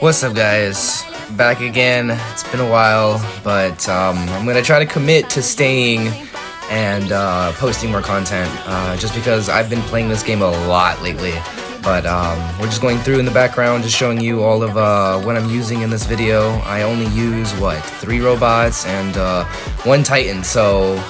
What's up, guys? Back again. It's been a while, but I'm gonna try to commit to staying and posting more content, just because I've been playing this game a lot lately. But we're just going through in the background, just showing you all of what I'm using in this video. I only use, 3 robots and 1 Titan, so,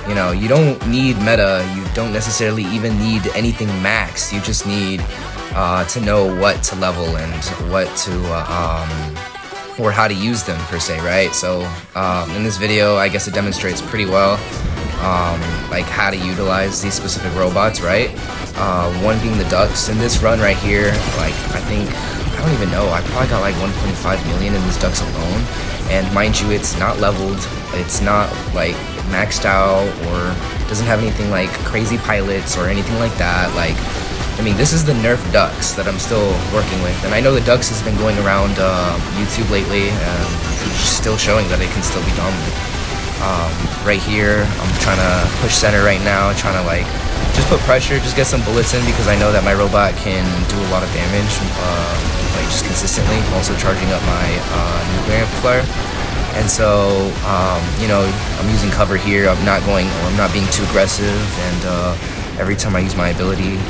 you don't need meta, you don't necessarily even need anything max, you just need to know what to level and what to, or how to use them per se, right? So in this video, I guess it demonstrates pretty well like how to utilize these specific robots, right? One being the ducks. In this run right here, I don't even know, I probably got like 1.5 million in these ducks alone. And mind you, it's not leveled, it's not like maxed out, or doesn't have anything like crazy pilots or anything like that. This is the nerf ducks that I'm still working with, and I know the ducks has been going around YouTube lately, and still showing that it can still be dominant. Right here, I'm trying to push center right now, trying to just put pressure, just get some bullets in, because I know that my robot can do a lot of damage, just consistently. Also charging up my nuclear amplifier, and so I'm using cover here. I'm not being too aggressive, and every time I use my ability,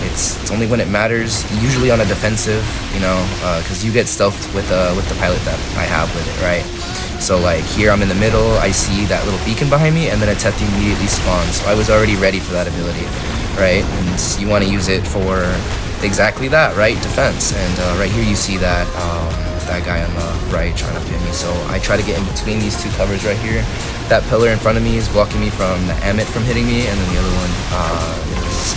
it's only when it matters, usually on a defensive, because you get stealth with the pilot that I have with it, right? So here I'm in the middle, I see that little beacon behind me, and then a Teth immediately spawns, so I was already ready for that ability, right? And you want to use it for exactly that, right? Defense. And right here you see that that guy on the right trying to pin me, so I try to get in between these two covers right here. That pillar in front of me is blocking me from the Emmet from hitting me, and then the other one is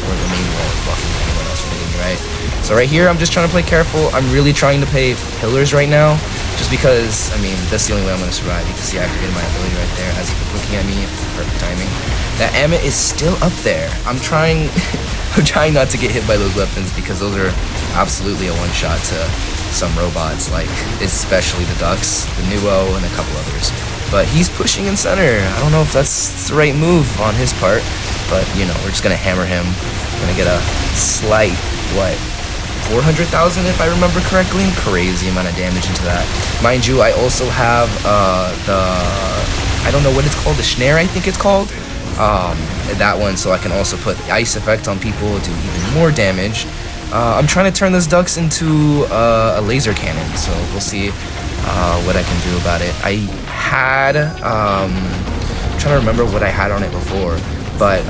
or the main wall is blocking anyone else from hitting me, right? So right here I'm just trying to play careful. I'm really trying to play pillars right now, just because that's the only way I'm going to survive. You can see I activated my ability right there as he's looking at me. Perfect timing. That Emmet is still up there. I'm trying I'm trying not to get hit by those weapons, because those are absolutely a one-shot to some robots, especially the ducks, the Nuo, and a couple others. But he's pushing in center. I don't know if that's the right move on his part, but we're just gonna hammer him. We're gonna get a slight 400,000 if I remember correctly. Crazy amount of damage into that. Mind you, I also have I don't know what it's called, the snare, I think it's called. That one, so I can also put the ice effect on people, do even more damage. I'm trying to turn those ducks into a laser cannon, so we'll see what I can do about it. I had, I'm trying to remember what I had on it before, but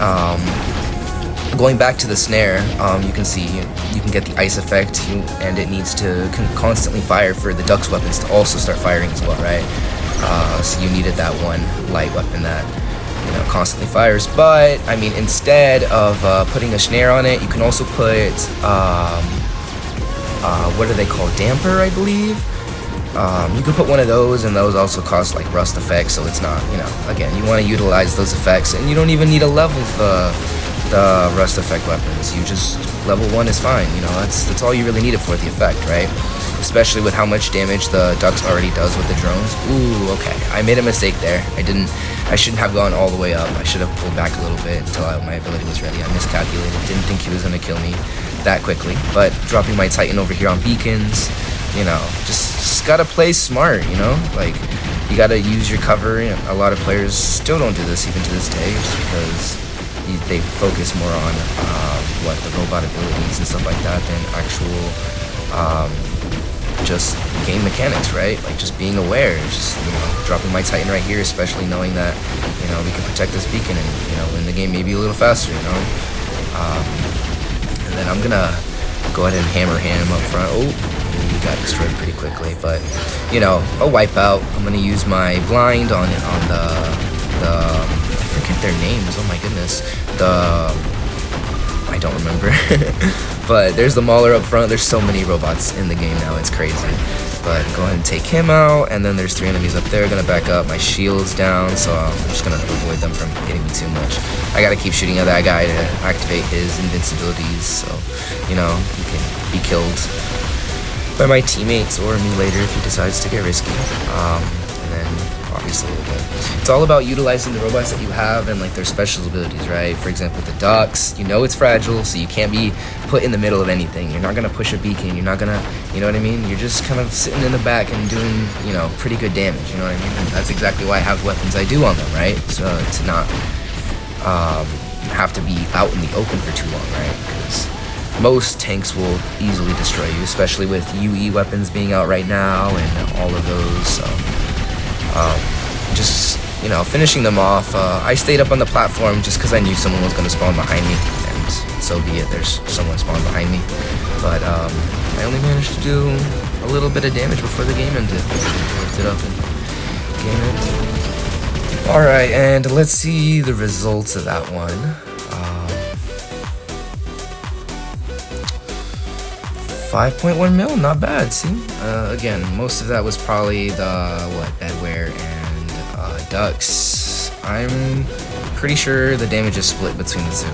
going back to the snare, you can see you can get the ice effect, and it needs to constantly fire for the duck's weapons to also start firing as well, right? So you needed that one light weapon that constantly fires. But instead of putting a snare on it, you can also put what are they called, damper, I believe. You can put one of those, and those also cost rust effects, so it's not, again, you want to utilize those effects, and you don't even need to level the rust effect weapons. You just level 1 is fine, that's all you really need it for, the effect, right? Especially with how much damage the ducks already does with the drones. Ooh, okay, I made a mistake there. I shouldn't have gone all the way up. I should have pulled back a little bit until my ability was ready. I miscalculated, didn't think he was going to kill me that quickly. But dropping my Titan over here on beacons, just gotta play smart, you gotta use your cover. A lot of players still don't do this even to this day, just because they focus more on the robot abilities and stuff like that than actual just game mechanics, right? Just being aware, just dropping my Titan right here, especially knowing that we can protect this beacon and win the game maybe a little faster, and then I'm gonna go ahead and hammer him up front. Oh, he got destroyed pretty quickly, but a wipeout. I'm gonna use my blind on the I forget their names, oh my goodness, I don't remember. But there's the Mauler up front. There's so many robots in the game now, it's crazy. But go ahead and take him out, and then there's 3 enemies up there. Gonna back up, my shield's down, so I'm just gonna avoid them from hitting me too much. I gotta keep shooting at that guy to activate his invincibilities, so he can be killed by my teammates or me later if he decides to get risky. And then obviously. But it's all about utilizing the robots that you have and like their special abilities, right? For example, the ducks, you know it's fragile, so you can't be put in the middle of anything. You're not gonna push a beacon, you're not gonna, you know what I mean? You're just kind of sitting in the back and doing, you know, pretty good damage, you know what I mean? And that's exactly why I have the weapons I do on them, right? So to not have to be out in the open for too long, right? Because most tanks will easily destroy you, especially with UE weapons being out right now and all of those. So, just, you know, finishing them off. I stayed up on the platform just because I knew someone was going to spawn behind me, and so be it. There's someone spawned behind me, but I only managed to do a little bit of damage before the game ended. Lift it up and game it. All right, and let's see the results of that one. 5.1 mil, not bad. See, again, most of that was probably the bedware and ducks. I'm pretty sure the damage is split between the two.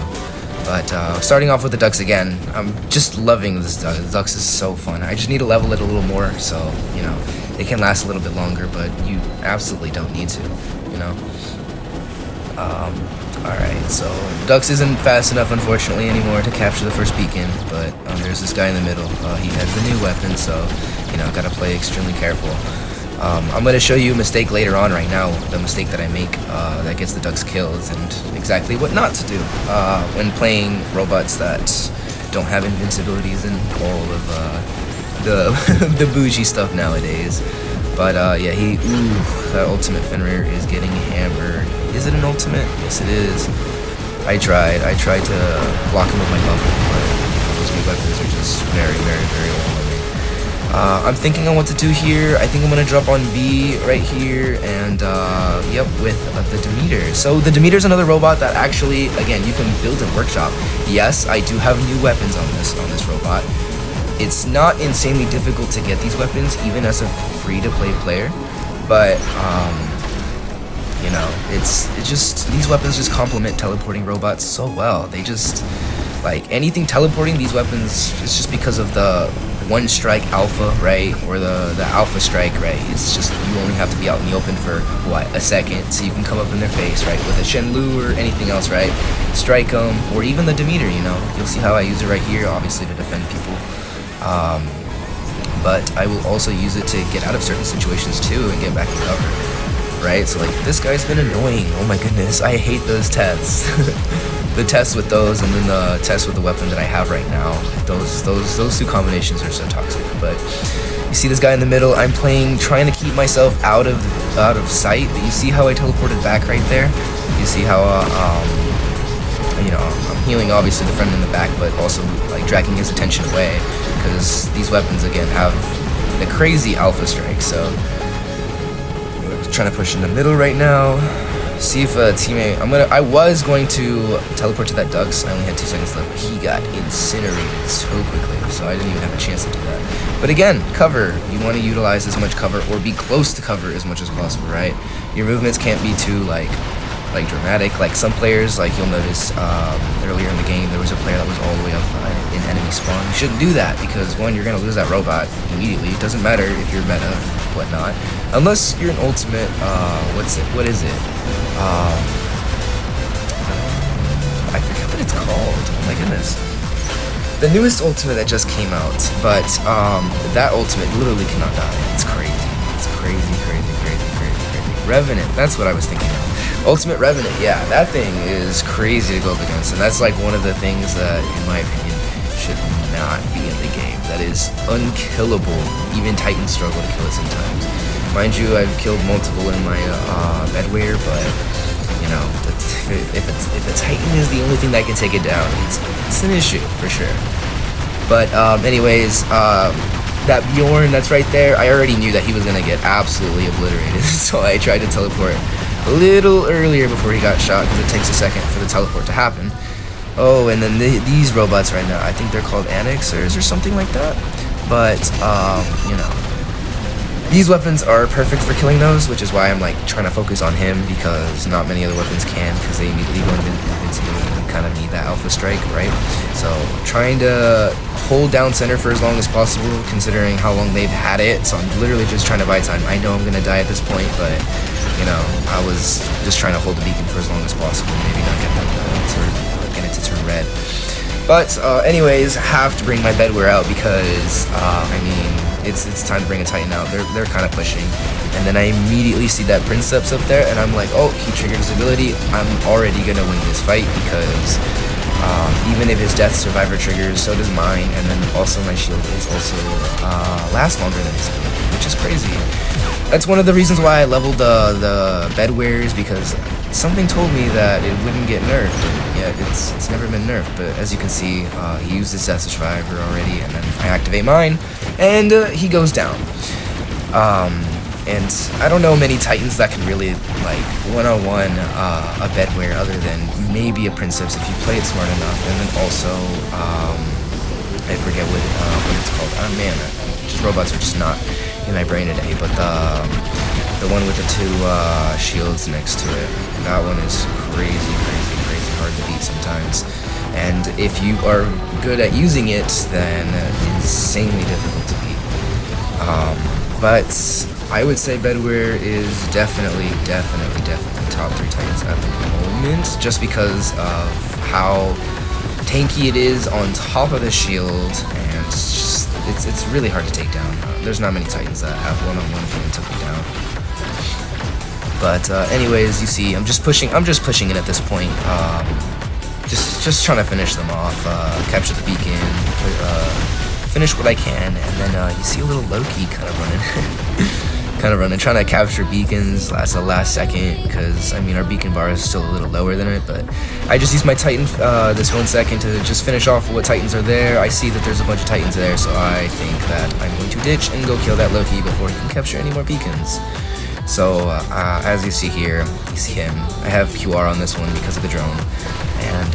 But starting off with the ducks again, I'm just loving this duck. The ducks is so fun. I just need to level it a little more, so you know it can last a little bit longer. But you absolutely don't need to, you know. Alright, so Dux isn't fast enough, unfortunately, anymore to capture the first beacon, but there's this guy in the middle. He has the new weapon, so, you know, gotta play extremely careful. I'm gonna show you a mistake later on right now, the mistake that I make that gets the Dux kills, and exactly what not to do when playing robots that don't have invincibilities and all of the bougie stuff nowadays. But yeah, that ultimate Fenrir is getting hammered. Is it an ultimate? Yes, it is. I tried to block him with my bubble, but those new weapons are just very, very, very overwhelming. I'm thinking on what to do here. I think I'm gonna drop on B right here, and yep, with the Demeter. So the Demeter is another robot that actually, again, you can build in Workshop. Yes, I do have new weapons on this robot. It's not insanely difficult to get these weapons, even as a free-to-play player, but you know, it's just these weapons just complement teleporting robots so well. They just like anything teleporting these weapons. It's just because of the one strike alpha, right, or the alpha strike, right. It's just you only have to be out in the open for what, a second, so you can come up in their face, right, with a Shenlu or anything else, right. Strike them, or even the Demeter. You know, you'll see how I use it right here, obviously to defend people. But I will also use it to get out of certain situations too and get back in cover, right? So like this guy's been annoying. Oh my goodness, I hate those tests. The tests with those, and then the tests with the weapon that I have right now. Those two combinations are so toxic. But you see this guy in the middle. I'm trying to keep myself out of sight. But you see how I teleported back right there. You see how you know, I'm healing obviously the friend in the back, but also like dragging his attention away, because these weapons again have the crazy alpha strike. So I'm trying to push in the middle right now. See if a teammate. I was going to teleport to that Dux. I only had 2 seconds left, but he got incinerated so quickly, so I didn't even have a chance to do that. But again, cover. You want to utilize as much cover, or be close to cover as much as possible, right? Your movements can't be too like dramatic. Like some players, like you'll notice earlier in the game, there was a player that was all the way up in enemy spawn. You shouldn't do that, because one, you're gonna lose that robot immediately. It doesn't matter if you're meta, whatnot, unless you're an ultimate. What is it? I forget what it's called. Oh my goodness. The newest ultimate that just came out, but that ultimate literally cannot die. It's crazy. It's crazy. Revenant. That's what I was thinking of. Ultimate Revenant, yeah, that thing is crazy to go up against, and that's like one of the things that, in my opinion, should not be in the game. That is unkillable. Even Titans struggle to kill it sometimes. Mind you, I've killed multiple in my bedware, but you know, if a Titan is the only thing that can take it down, it's an issue for sure. But anyways, that Bjorn that's right there, I already knew that he was gonna get absolutely obliterated, so I tried to teleport a little earlier before he got shot, because it takes a second for the teleport to happen. Oh, and then these robots right now, I think they're called Annexers or something like that. But you know, These weapons are perfect for killing those, which is why I'm like trying to focus on him, because not many other weapons can, because they immediately go into invincibility. You kind of need that alpha strike, right? So trying to hold down center for as long as possible, considering how long they've had it. So I'm literally just trying to buy time. I know I'm gonna die at this point, but you know, I was just trying to hold the beacon for as long as possible. Maybe not get that get it to turn red. But anyways, have to bring my bedware out because I mean, it's time to bring a Titan out. They're kind of pushing, and then I immediately see that Princeps up there, and I'm like, oh, he triggered his ability. I'm already gonna win this fight because even if his death survivor triggers, so does mine, and then also my shield is also lasts longer than his ability, which is crazy. That's one of the reasons why I leveled the bedwares, because something told me that it wouldn't get nerfed, and yet it's never been nerfed. But as you can see, he used his death survivor already, and then I activate mine, and he goes down. And I don't know many Titans that can really, like, one-on-one a bedware other than maybe a Princeps if you play it smart enough. And then also, I forget what it's called. Oh man, just robots are just not in my brain today. But the one with the two shields next to it, that one is crazy hard to beat sometimes. And if you are good at using it, then insanely difficult to beat. But I would say bedware is definitely top 3 Titans at the moment, just because of how tanky it is on top of the shield, and it's really hard to take down. There's not many Titans that have one-on-one can take me down. But anyways, you see, I'm just pushing it at this point. Just trying to finish them off, capture the beacon, finish what I can, and then you see a little Loki kind of running, trying to capture beacons at the last second, because I mean our beacon bar is still a little lower than it, but I just used my Titan this 1 second to just finish off what Titans are there. I see that there's a bunch of Titans there, so I think that I'm going to ditch and go kill that Loki before he can capture any more beacons. So as you see here, you see him. I have QR on this one because of the drone, and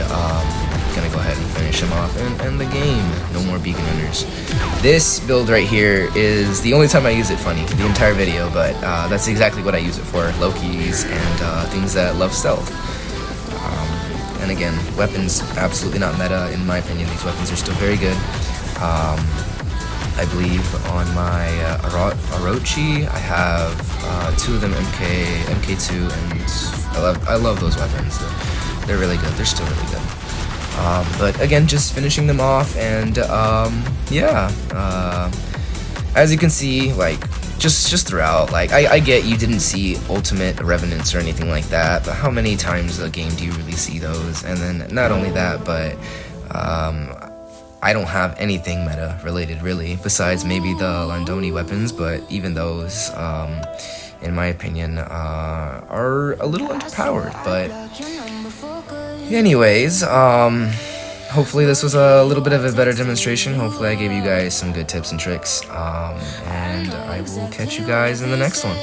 gonna go ahead and finish him off and end the game. No more beacon runners. This build right here is the only time I use it, funny, the entire video, but that's exactly what I use it for. Lokis and things that love stealth. And again, weapons, absolutely not meta in my opinion. These weapons are still very good. I believe on my Orochi, I have 2 of them, MK2, and I love those weapons. They're really good. They're still really good. But again, just finishing them off, and yeah. As you can see, like, just throughout, like, I get you didn't see ultimate revenants or anything like that, but how many times a game do you really see those? And then not only that, but I don't have anything meta related really, besides maybe the Landoni weapons, but even those, in my opinion, are a little underpowered. But anyways, hopefully this was a little bit of a better demonstration. Hopefully I gave you guys some good tips and tricks, and I will catch you guys in the next one.